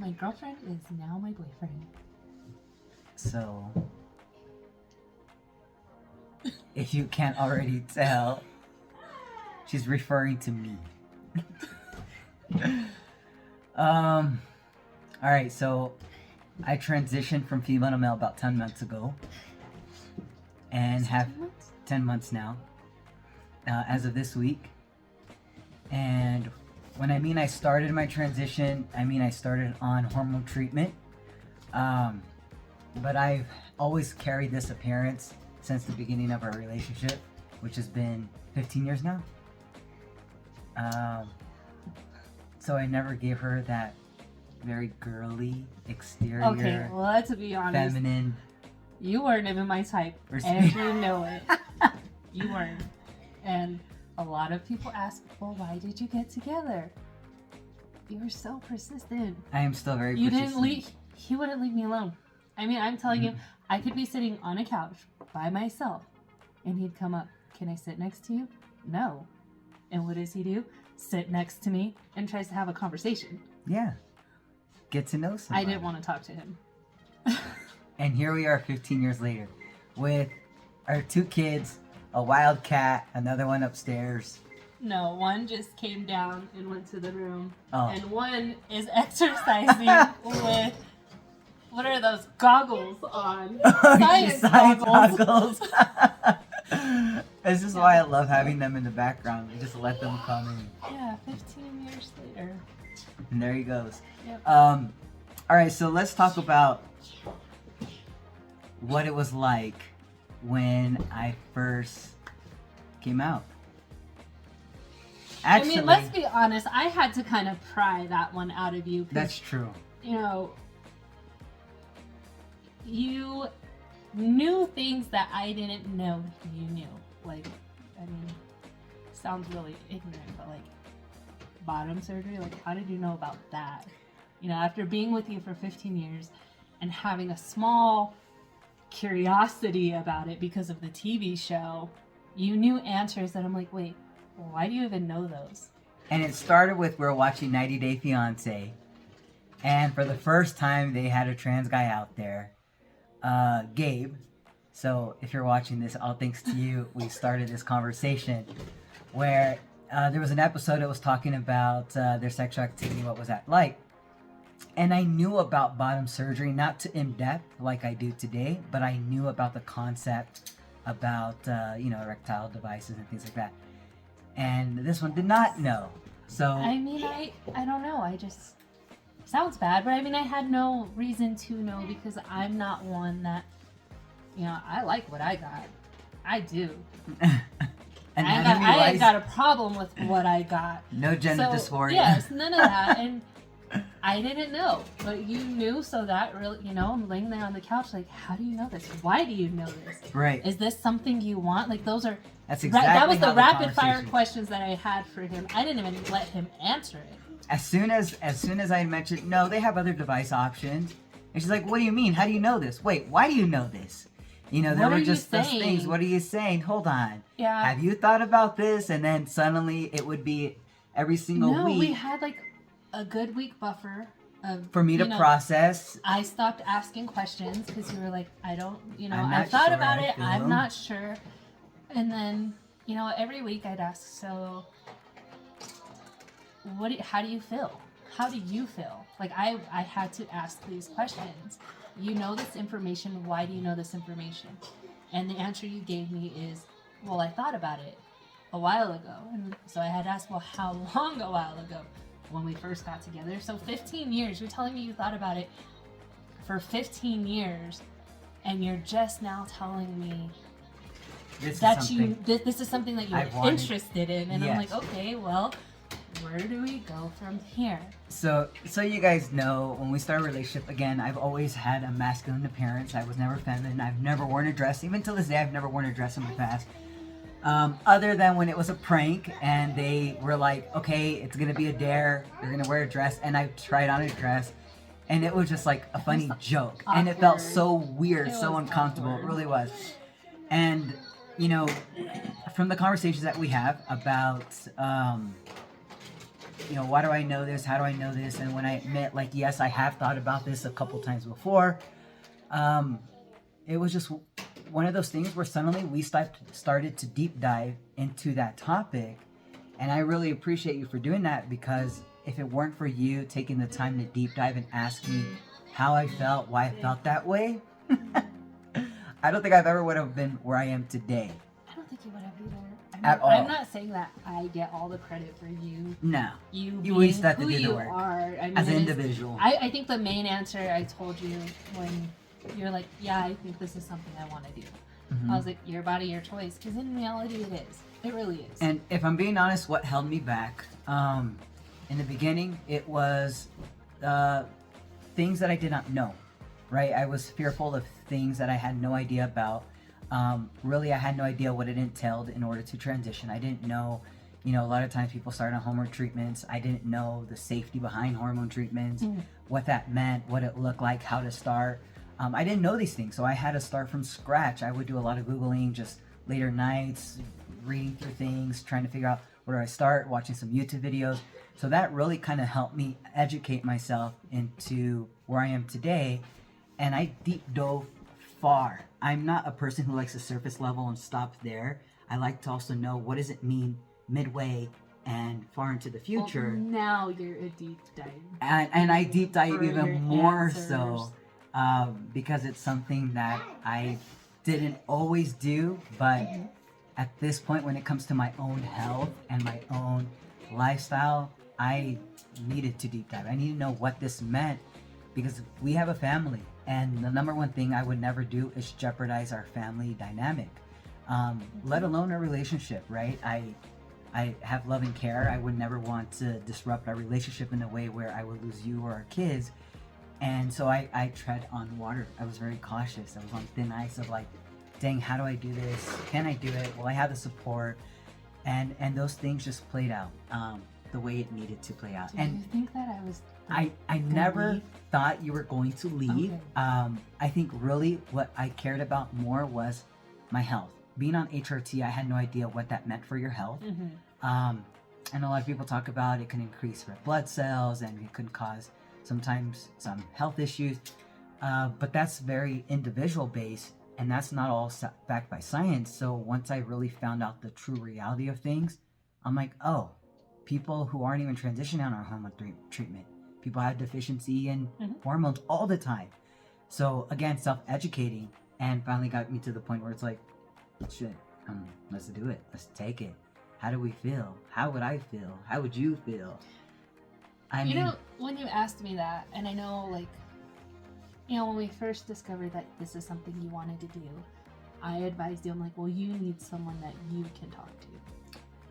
My girlfriend is now my boyfriend. So, if you can't already tell, she's referring to me. Alright, so I transitioned from female to male about 10 months ago. And have 10 months now, as of this week. And when I mean I started my transition, I mean I started on hormone treatment. But I've always carried this appearance since the beginning of our relationship, which has been 15 years now. So I never gave her that very girly exterior. Okay, well, let's be honest. Feminine. You weren't even my type, and you know it. You weren't. And a lot of people ask, well, why did you get together? You were so persistent. I am still very You persistent. didn't leave. He wouldn't leave me alone. I mean, I'm telling you, I could be sitting on a couch by myself, and he'd come up. Can I sit next to you? No. And what does he do? Sit next to me and tries to have a conversation. Yeah. Get to know somebody. I didn't want to talk to him. And here we are 15 years later with our 2 kids, a wild cat, another one upstairs. No, one just came down and went to the room. Oh. And one is exercising with, what are those, goggles on? Science goggles. This is why I love having them in the background. We just let them come in. Yeah, 15 years later. And there he goes. Yep. All right, so let's talk about what it was like when I first came out. Actually, I mean, let's be honest. I had to kind of pry that one out of you. That's true. You know, you knew things that I didn't know you knew. Like, I mean, sounds really ignorant, but like, bottom surgery, like, how did you know about that? You know, after being with you for 15 years and having a small curiosity about it because of the TV show, you knew answers that I'm like, wait, why do you even know those? And it started with we were watching 90 Day Fiancé, and for the first time they had a trans guy out there, Gabe. So if you're watching this, all thanks to you, we started this conversation where there was an episode that was talking about their sexual activity, what was that like? And I knew about bottom surgery, not to in depth like I do today, but I knew about the concept about, erectile devices and things like that. And this one did not know. So I mean, I don't know. I just, sounds bad, but I mean, I had no reason to know because I'm not one that, you know, I like what I got. I do. And I ain't got a problem with what I got. No gender dysphoria. Yes, none of that. And I didn't know, but you knew, so that really, you know, I'm laying there on the couch like, how do you know this? Why do you know this? Right. Is this something you want? Like, those are... That's exactly that was how the the rapid fire conversation- questions that I had for him. I didn't even let him answer it. As soon as I mentioned, no, they have other device options. And she's like, what do you mean? How do you know this? Wait, why do you know this? You know, there What were are you just those saying? things. What are you saying? Hold on. Yeah. Have you thought about this? And then suddenly it would be every single No, week we had like a good week buffer of, for me to process. I stopped asking questions because you were like, I don't, you know, I'm I not thought sure, about I it. feel. I'm not sure. And then, you know, every week I'd ask, so how do you feel? How do you feel? Like I had to ask these questions. You know this information. Why do you know this information? And the answer you gave me is, well, I thought about it a while ago. And so I had asked, well, how long a while ago? When we first got together. So 15 years. You're telling me you thought about it for 15 years, and you're just now telling me this is something that you're interested in. And I'm like, okay, well, where do we go from here? So you guys know, when we start a relationship, again, I've always had a masculine appearance. I was never feminine. I've never worn a dress. Even till this day, I've never worn a dress in my past. Other than when it was a prank and they were like, okay, it's gonna be a dare, you're gonna wear a dress, and I tried on a dress and it was just like a funny joke and it felt so weird, so uncomfortable. Awkward. It really was. And you know, from the conversations that we have about why do I know this? How do I know this? And when I admit, like, yes, I have thought about this a couple times before, it was just one of those things where suddenly we started to deep dive into that topic. And I really appreciate you for doing that, because if it weren't for you taking the time to deep dive and ask me how I felt, why I felt that way, I don't think I've ever would have been where I am today. I don't think you would have either. At all. I'm not saying that I get all the credit for you. No. You always have to who do the you work. are. I mean, As an individual. I think the main answer I told you when you're like, yeah, I think this is something I want to do. I was like, your body, your choice. Because in reality, it is. It really is. And if I'm being honest, what held me back, in the beginning, it was things that I did not know, right? I was fearful of things that I had no idea about. Really, I had no idea what it entailed in order to transition. I didn't know, a lot of times people start on hormone treatments. I didn't know the safety behind hormone treatments, what that meant, what it looked like, how to start. I didn't know these things, so I had to start from scratch. I would do a lot of Googling, just later nights, reading through things, trying to figure out where do I start, watching some YouTube videos. So that really kind of helped me educate myself into where I am today. And I deep dove far. I'm not a person who likes the surface level and stop there. I like to also know, what does it mean midway and far into the future. Well, now you're a deep dive. And I deep dive For your even more answers. so because it's something that I didn't always do, but at this point, when it comes to my own health and my own lifestyle, I needed to deep dive. I need to know what this meant, because we have a family, and the number one thing I would never do is jeopardize our family dynamic, let alone a relationship, right? I have love and care. I would never want to disrupt our relationship in a way where I would lose you or our kids. And so I tread on water. I was very cautious. I was on thin ice of like, dang, how do I do this? Can I do it? Will I have the support? And those things just played out the way it needed to play out. Do you think that I was... I never thought you were going to leave. Okay. I think really what I cared about more was my health. Being on HRT, I had no idea what that meant for your health. And a lot of people talk about it can increase red blood cells, and it can cause sometimes some health issues. But that's very individual based, and that's not all backed by science. So once I really found out the true reality of things, I'm like, oh, people who aren't even transitioning on our hormone treatment, people have deficiency in hormones all the time. So again, self-educating, and finally got me to the point where it's like, shit, let's do it. Let's take it. How do we feel? How would I feel? How would you feel? I mean, when you asked me that, and I know, like, when we first discovered that this is something you wanted to do, I advised you, I'm like, well, you need someone that you can talk to.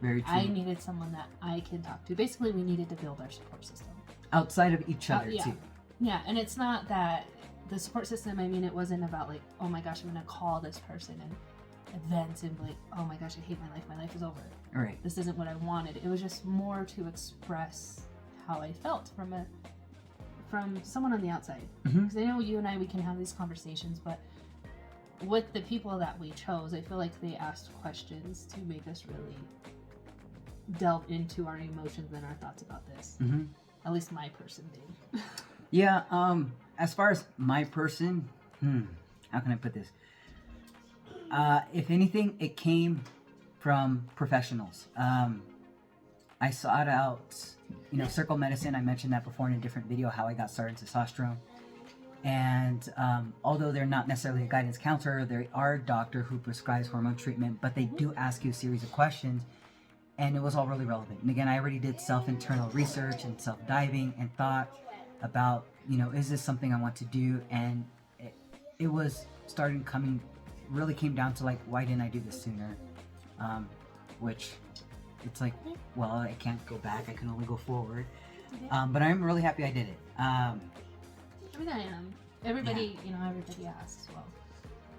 very true. I needed someone that I can talk to. Basically, we needed to build our support system. Outside of each other, yeah. too. Yeah, and it's not that the support system, I mean, it wasn't about like, oh my gosh, I'm going to call this person and vent and be like, oh my gosh, I hate my life is over. All right. This isn't what I wanted. It was just more to express how I felt from someone on the outside. Because I know you and I, we can have these conversations, but with the people that we chose, I feel like they asked questions to make us really delve into our emotions and our thoughts about this. At least my person did. Yeah, as far as my person, how can I put this? If anything, it came from professionals. I sought out, circle medicine. I mentioned that before in a different video, how I got started in testosterone. And although they're not necessarily a guidance counselor, they are a doctor who prescribes hormone treatment, but they do ask you a series of questions. And it was all really relevant. And again, I already did self-internal research and self-diving and thought about, is this something I want to do? And it was really came down to like, why didn't I do this sooner? Which it's like, well, I can't go back. I can only go forward. But I'm really happy I did it. I mean, I am. Everybody, everybody asks, well,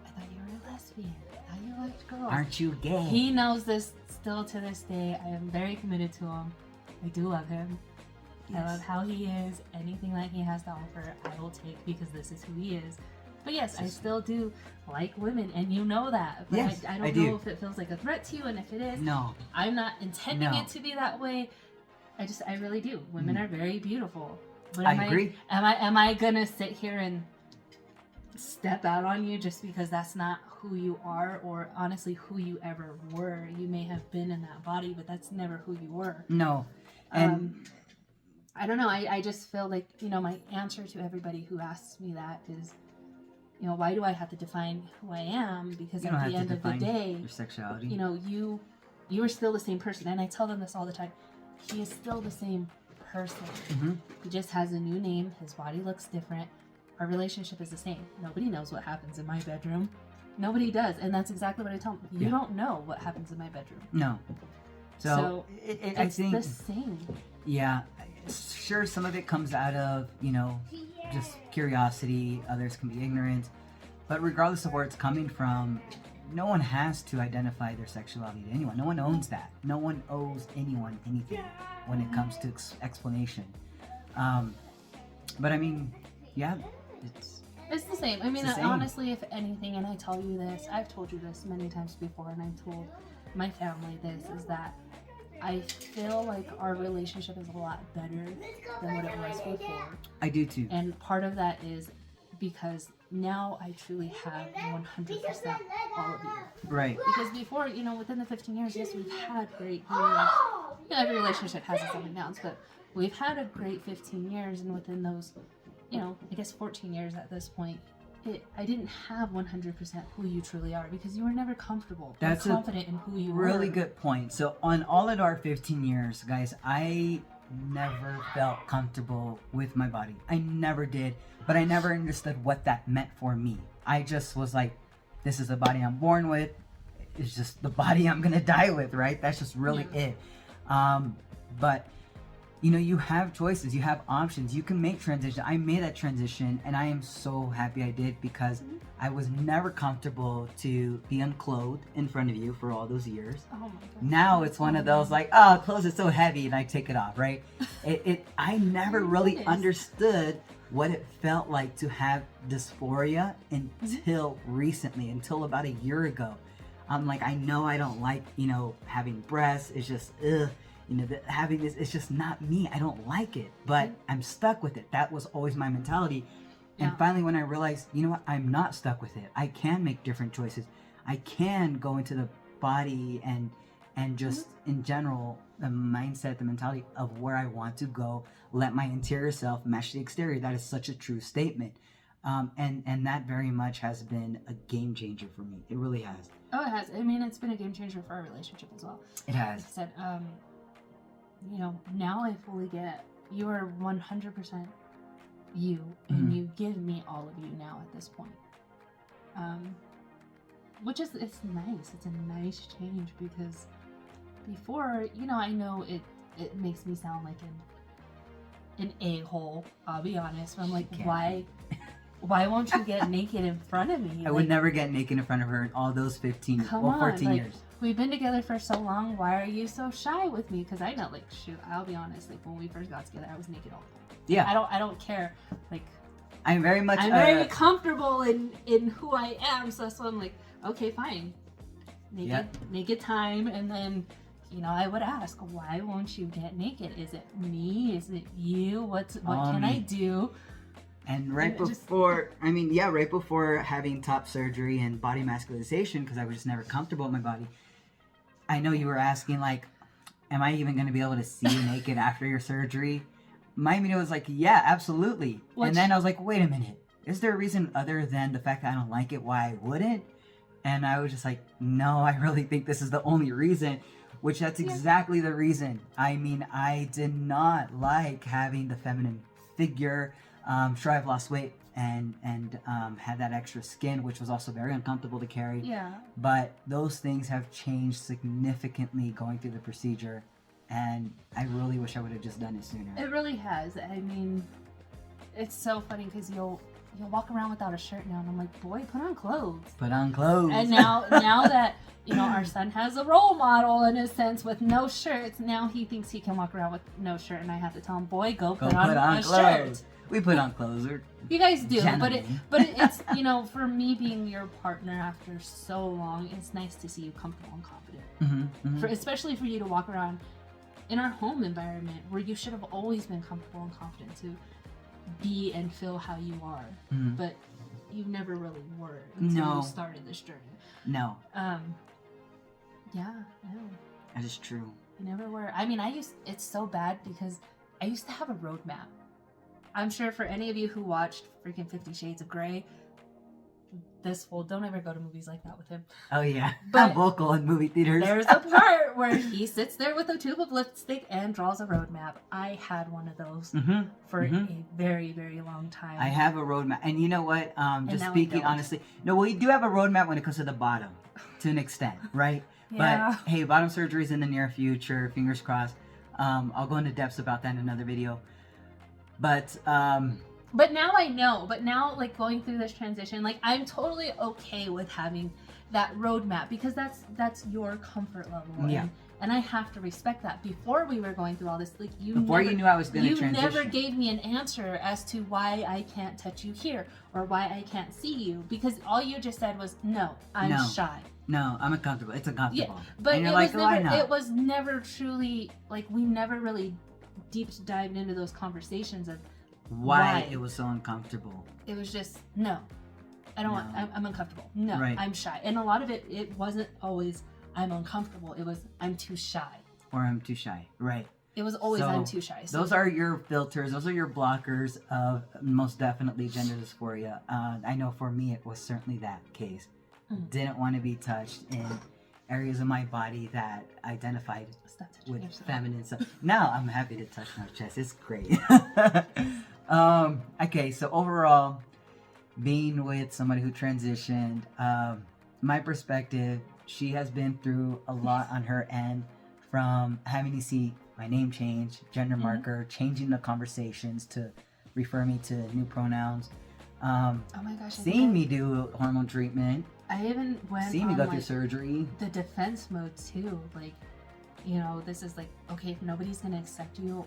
I thought you were a lesbian. I thought you liked girls. Aren't you gay? He knows this still to this day. I am very committed to him. I do love him. Yes. I love how he is. Anything that he has to offer, I will take because this is who he is. But yes, I still do like women, and you know that. But yes, I don't know if it feels like a threat to you, and if it is, no, I'm not intending it to be that way. I really do. Women are very beautiful. But I agree. Am I gonna sit here and step out on you just because that's not who you are, or honestly who you ever were? You may have been in that body, but that's never who you were. No. And I don't know. I just feel like, my answer to everybody who asks me that is, why do I have to define who I am? Because at the end of the day, your sexuality. You are still the same person. And I tell them this all the time. He is still the same person. Mm-hmm. He just has a new name. His body looks different. Our relationship is the same. Nobody knows what happens in my bedroom. Nobody does. And that's exactly what I tell them. You don't know what happens in my bedroom. No. So I think the same. Yeah. Sure, some of it comes out of, just curiosity. Others can be ignorant. But regardless of where it's coming from, no one has to identify their sexuality to anyone. No one owns that. No one owes anyone anything when it comes to explanation. But I mean, yeah, it's the same. I mean, the same. Honestly, if anything, and I tell you this, I've told you this many times before, and I've told my family this, is that I feel like our relationship is a lot better than what it was before. I do too. And part of that is because now I truly have 100% all of you. Right. Because before, within the 15 years, yes, we've had great years. Every relationship has its ups and downs, but we've had a great 15 years, and within those, I guess 14 years at this point, I didn't have 100% who you truly are, because you were never comfortable or confident in who you were. Really good point. So on all of our 15 years, guys, I never felt comfortable with my body. I never did, but I never understood what that meant for me. I just was like, this is the body I'm born with. It's just the body I'm gonna die with, right? That's just really it. But you have choices, you have options, you can make transition. I made that transition, and I am so happy I did, because I was never comfortable to be unclothed in front of you for all those years. Oh my God. Now it's one of those like, oh, clothes are so heavy, and I take it off, right? I never really understood what it felt like to have dysphoria until recently, until about a year ago. I'm like, I know I don't like, having breasts. It's just, having this, it's just not me. I don't like it, but I'm stuck with it. That was always my mentality. And finally, when I realized, you know what, I'm not stuck with it. I can make different choices. I can go into the body and just in general, the mindset, the mentality of where I want to go, let my interior self match the exterior. That is such a true statement. And that very much has been a game changer for me. It really has. Oh, it has. I mean, it's been a game changer for our relationship as well. It has. Like I said, now I fully get you are 100% you, and you give me all of you now at this point. Which is, it's nice. It's a nice change, because before, I know it makes me sound like an a-hole, I'll be honest. But I'm like, why won't you get naked in front of me? I would never get naked in front of her in all those 14 years. We've been together for so long. Why are you so shy with me? Because I know, shoot, I'll be honest. When we first got together, I was naked all the time. Yeah. I don't care. I'm very much. I'm very comfortable in who I am. So that's why I'm like, okay, fine. Naked time, and then. I would ask, why won't you get naked? Is it me? Is it you? What can I do? And right before having top surgery and body masculization, because I was just never comfortable with my body, I know you were asking, am I even going to be able to see you naked after your surgery? My immediate was like, yeah, absolutely. And then I was like, wait a minute. Is there a reason other than the fact that I don't like it why I wouldn't? And I was just like, no, I really think this is the only reason. Which that's exactly the reason. I mean, I did not like having the feminine figure. Sure, I've lost weight and had that extra skin, which was also very uncomfortable to carry. Yeah. But those things have changed significantly going through the procedure, and I really wish I would have just done it sooner. It really has. I mean, it's so funny because you'll walk around without a shirt now, and I'm like, boy, put on clothes. Put on clothes. And now that our son has a role model in a sense with no shirts, now he thinks he can walk around with no shirt, and I have to tell him, boy, go put on a clothes. shirt. We put on clothes. You guys do, gentlemen. but it's for me being your partner after so long, it's nice to see you comfortable and confident. Mm-hmm, mm-hmm. Especially for you to walk around in our home environment where you should have always been comfortable and confident to be and feel how you are, but you never really were until you started this journey. No. Yeah, no. That is true. You never were. I mean, it's so bad because I used to have a roadmap. I'm sure for any of you who watched freaking 50 Shades of Grey, this fool, don't ever go to movies like that with him. Oh yeah, But I'm vocal in movie theaters. There's a part where he sits there with a tube of lipstick and draws a roadmap. I had one of those for a very, very long time. I have a roadmap, and you know what? Just speaking honestly, no, we do have a roadmap when it comes to the bottom, to an extent, right? Yeah. But hey, bottom surgery is in the near future. Fingers crossed. I'll go into depths about that in another video. But now I know. But now, like, going through this transition, like, I'm totally okay with having that roadmap because that's your comfort level. Yeah. And I have to respect that. Before we were going through all this, like, you knew I was going to transition. You never gave me an answer as to why I can't touch you here or why I can't see you, because all you just said was, no, I'm shy. No, I'm uncomfortable. It's uncomfortable. Yeah, but and you're it was never truly, like, we never really deep dived into those conversations of why it was so uncomfortable. It was just, no, I don't want, I'm uncomfortable. No, right. I'm shy. And a lot of it wasn't always I'm uncomfortable. It was I'm too shy. Or I'm too shy. Right. It was always I'm too shy. So those are your filters. Those are your blockers of most definitely gender dysphoria. I know for me it was certainly that case. Didn't want to be touched in areas of my body that identified with feminine stuff. Now I'm happy to touch my chest. It's great. Okay, so overall, being with somebody who transitioned, my perspective, she has been through a lot on her end, from having to see my name change, gender marker, changing the conversations to refer me to new pronouns. Oh my gosh! Seeing me do hormone treatment. I even went seeing me go through surgery. The defense mode too, like, you know, this is like, okay, if nobody's gonna accept you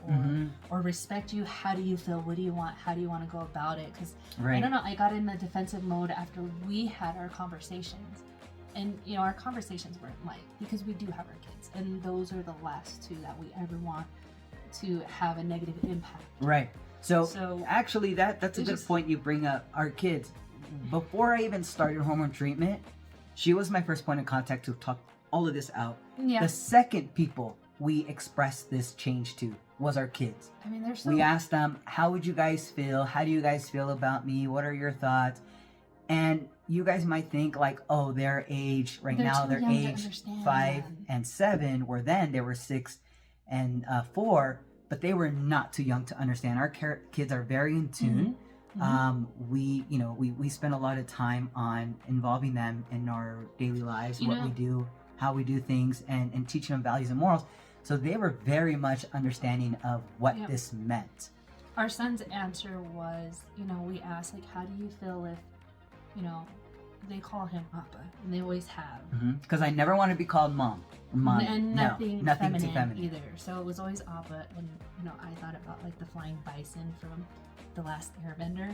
or respect you, how do you feel? What do you want? How do you want to go about it? Because I don't know, I got in the defensive mode after we had our conversations, and you know, our conversations weren't light because we do have our kids, and those are the last two that we ever want to have a negative impact. Right. So actually, that's a good point you bring up. Our kids. Before I even started hormone treatment, she was my first point of contact to talk all of this out. Yeah. The second people we expressed this change to was our kids. I mean, we asked them, how would you guys feel? How do you guys feel about me? What are your thoughts? And you guys might think like, oh, their age right now, they're age 5 and 7, where then they were 6 and 4, but they were not too young to understand. Our kids are very in tune. We spend a lot of time on involving them in our daily lives, what we do, how we do things, and teaching them values and morals. So they were very much understanding of what this meant. Our son's answer was, we asked, like, how do you feel if, they call him Papa, and they always have. Because I never want to be called Mom or Mommy. And nothing feminine either. So it was always Appa, and I thought about like the flying bison from The Last Airbender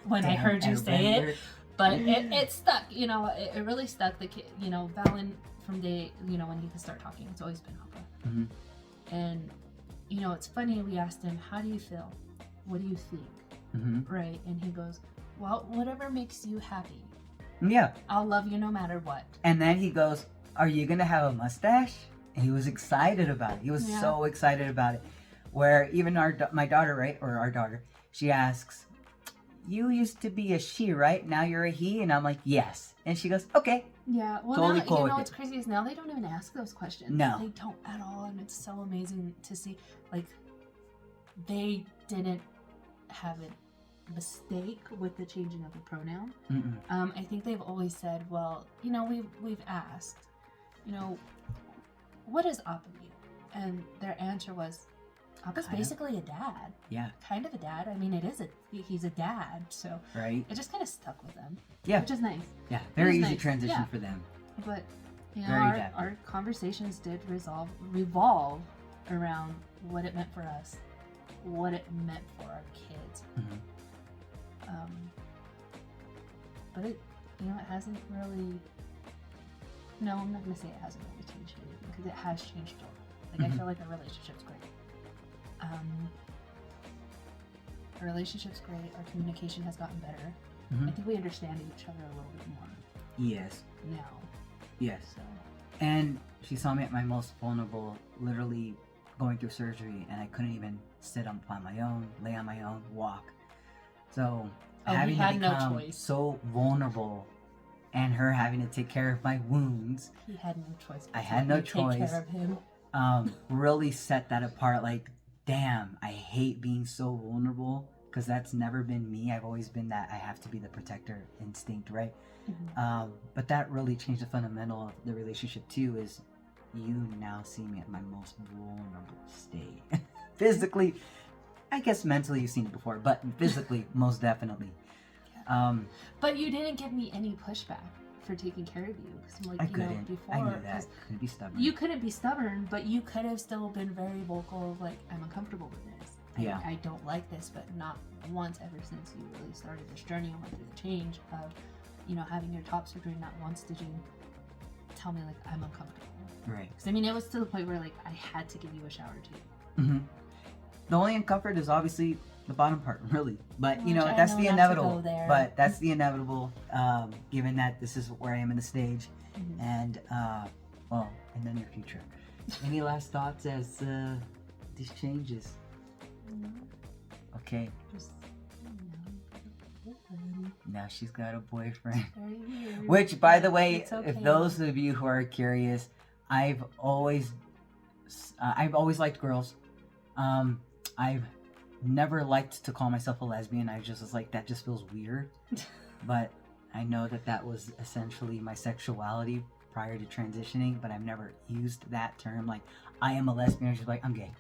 when I heard you say it. But it stuck, it really stuck. The kid, Valen from day, when he could start talking, it's always been Appa. And it's funny, we asked him, how do you feel? What do you think? Right? And he goes, well, whatever makes you happy. Yeah. I'll love you no matter what. And then he goes, are you going to have a mustache? And he was excited about it. He was so excited about it. Where even my daughter, right? Or our daughter, she asks, you used to be a she, right? Now you're a he? And I'm like, yes. And she goes, okay. Yeah. Well, totally now, cool what's crazy is now they don't even ask those questions. No. They don't at all. And it's so amazing to see. Like, they didn't have a mistake with the changing of the pronoun. I think they've always said, well, we've asked, what does Appa mean? And their answer was, Appa's basically a dad. Yeah. Kind of a dad. I mean, he's a dad, so right. It just kind of stuck with them. Yeah. Which is nice. Yeah. Very easy transition for them. But our conversations did revolve around what it meant for us, what it meant for our kids. But it hasn't really. No, I'm not gonna say it hasn't really changed anything, because it has changed Like, I feel like our relationship's great. Our relationship's great. Our communication has gotten better. I think we understand each other a little bit more Yes. now. Yes. So, And she saw me at my most vulnerable, literally going through surgery, and I couldn't even sit up on my own, lay on my own, walk. So having to had no become choice. so vulnerable, and her having to take care of my wounds, he had no choice. I had no to take choice. care of him. Really set that apart. Like, damn, I hate being so vulnerable, because that's never been me. I've always been that I have to be the protector instinct, right? But that really changed the fundamental of the relationship too, is you now see me at my most vulnerable state. Physically, I guess mentally you've seen it before, but physically, most definitely. But you didn't give me any pushback for taking care of you. Cause like, I you know, couldn't. before, I knew that. Couldn't be stubborn. You couldn't be stubborn, but you could have still been very vocal of like, I'm uncomfortable with this. Yeah. I don't like this, but not once ever since you really started this journey and went through the change of, you know, having your top surgery. Not once did you tell me like, I'm uncomfortable. Right. Because I mean, it was to the point where like I had to give you a shower too. The only uncomfort is obviously the bottom part, really. But you know, Which I that's know the not to inevitable. go there. But that's the inevitable, given that this is where I am in the stage, and well, in the near future. Any last thoughts as these changes? Okay. Just, Now she's got a boyfriend. very weird. Which, by the way, It's okay. if those of you who are curious, I've always liked girls. I've never liked to call myself a lesbian. I just was like, that just feels weird. But I know that was essentially my sexuality prior to transitioning, but I've never used that term. Like, I am a lesbian. I'm just like, I'm gay,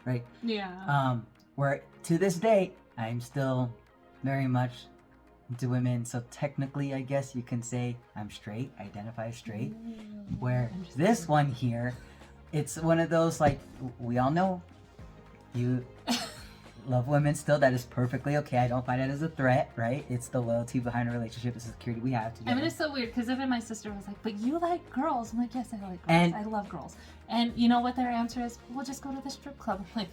right? Yeah. Where to this day, I'm still very much into women. So technically, I guess you can say I'm straight, identify as straight. Where this one here, it's one of those, like, we all know you love women still. That is perfectly okay. I don't find it as a threat, right? It's the loyalty behind a relationship, the security we have together. I mean, it's so weird because even my sister was like, but you like girls. I'm like, yes, I like girls. And- I love girls. And you know what their answer is? We'll just go to the strip club. I'm like,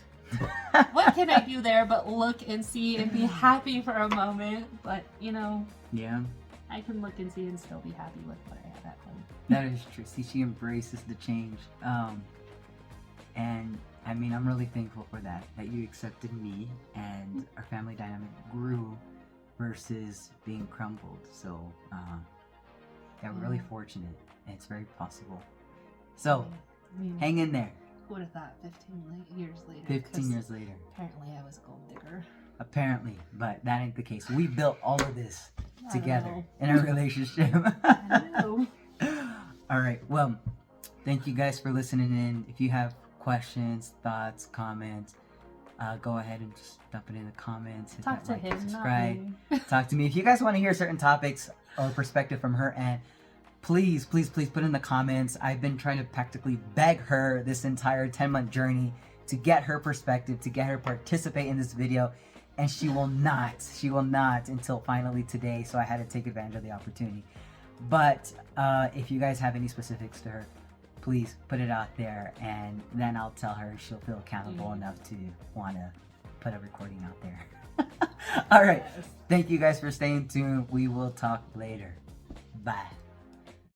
what can I do there but look and see and be happy for a moment? But, you know, Yeah, I can look and see and still be happy with what I have at home. that is true. See, she embraces the change. And I mean, I'm really thankful for that you accepted me, and our family dynamic grew versus being crumbled. So, yeah, we're really fortunate, and it's very possible. So, I mean, hang in there. who would have thought 15 years later? 15 'cause years later. Apparently I was a gold digger. Apparently, but that ain't the case. We built all of this I together know. in our relationship. I know. All right. Well, thank you guys for listening in. If you have questions, thoughts, comments, go ahead and just dump it in the comments. Hit Talk that to like, him, not subscribe. me. Talk to me. If you guys want to hear certain topics or perspective from her end, please put in the comments. I've been trying to practically beg her this entire 10-month journey to get her perspective, to get her to participate in this video, and she will not until finally today. So I had to take advantage of the opportunity. But if you guys have any specifics to her, please put it out there, and then I'll tell her. She'll feel accountable enough to want to put a recording out there. All right. Yes. Thank you guys for staying tuned. We will talk later. Bye.